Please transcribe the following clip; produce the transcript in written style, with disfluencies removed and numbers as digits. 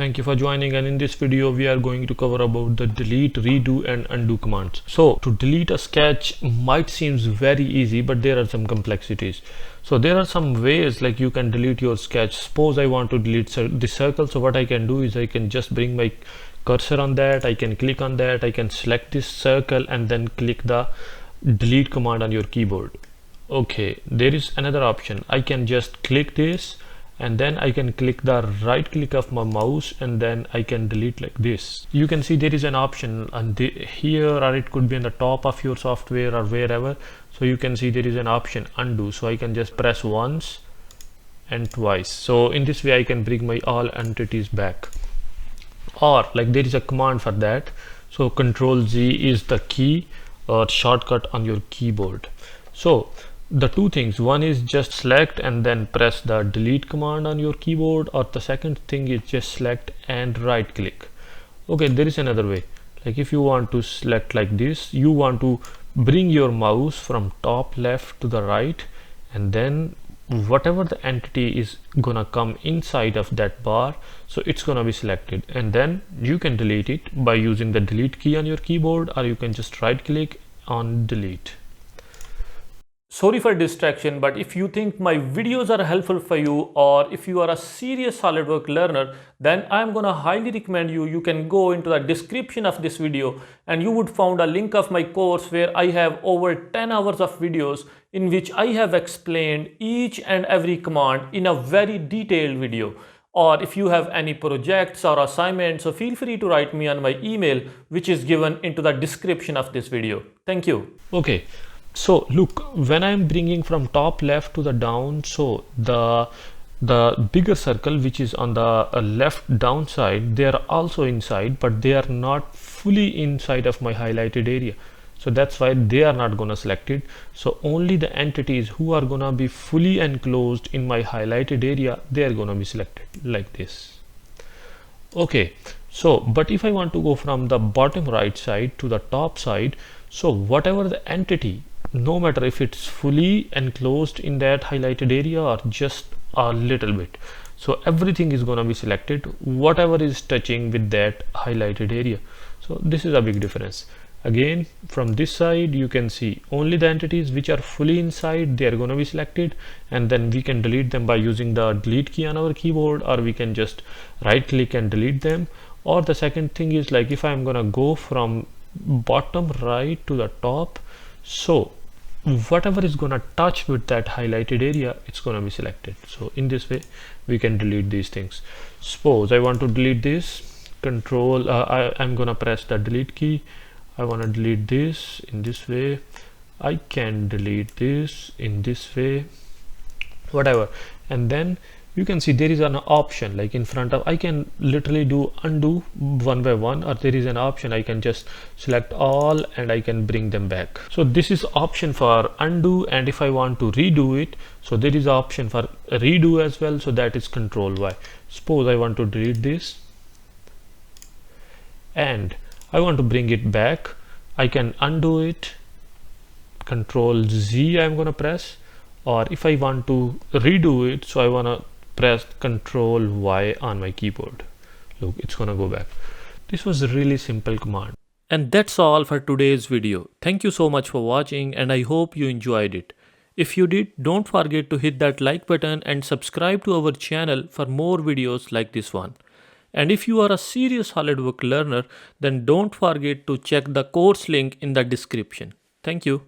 Thank you for joining, and in this video we are going to cover about the delete, redo and undo commands. So to delete a sketch might seems very easy, but there are some complexities. So there are some ways like you can delete your sketch. Suppose I want to delete the circle, so what I can do is I can just bring my cursor on that, I can click on that, I can select this circle and then click the delete command on your keyboard. Okay, there is another option. I can just click this and then I can click the right click of my mouse and then I can delete like this. You can see there is an option here, or it could be on the top of your software or wherever. So you can see there is an option undo, so I can just press once and twice. So in this way I can bring my all entities back, or like there is a command for that. So Control Z is the key or shortcut on your keyboard. So the two things, one is just select and then press the delete command on your keyboard, or the second thing is just select and right click. Okay, there is another way. Like if you want to select like this, you want to bring your mouse from top left to the right, and then whatever the entity is gonna come inside of that bar, so it's gonna be selected, and then you can delete it by using the delete key on your keyboard, or you can just right click on delete. Sorry for distraction, but if you think my videos are helpful for you, or if you are a serious SolidWorks learner, then I'm gonna highly recommend you can go into the description of this video and you would find a link of my course where I have over 10 hours of videos in which I have explained each and every command in a very detailed video. Or if you have any projects or assignments, so feel free to write me on my email, which is given into the description of this video. Thank you. Okay. So look, when I'm bringing from top left to the down, so the bigger circle which is on the left down side, they are also inside, but they are not fully inside of my highlighted area. So that's why they are not gonna select it. So only the entities who are gonna be fully enclosed in my highlighted area, they are gonna be selected like this. Okay, so but if I want to go from the bottom right side to the top side, so whatever the entity, no matter if it's fully enclosed in that highlighted area or just a little bit, so everything is going to be selected, whatever is touching with that highlighted area. So this is a big difference. Again, from this side you can see only the entities which are fully inside, they are going to be selected, and then we can delete them by using the delete key on our keyboard, or we can just right click and delete them. Or the second thing is, like if I'm gonna go from bottom right to the top, so whatever is gonna touch with that highlighted area, it's gonna be selected. So in this way we can delete these things. Suppose I want to delete this, I'm gonna press the delete key. I want to delete this in this way. I can delete this in this way, whatever. And then you can see there is an option like in front of, I can literally do undo one by one, or there is an option I can just select all and I can bring them back. So this is option for undo, and if I want to redo it, so there is option for redo as well, so that is Control Y. Suppose I want to delete this and I want to bring it back, I can undo it, Control Z I'm gonna press, or if I want to redo it, so I want to press Control Y on my keyboard. Look, it's gonna go back. This was a really simple command. And that's all for today's video. Thank you so much for watching, and I hope you enjoyed it. If you did, don't forget to hit that like button and subscribe to our channel for more videos like this one. And if you are a serious SolidWorks learner, then don't forget to check the course link in the description. Thank you.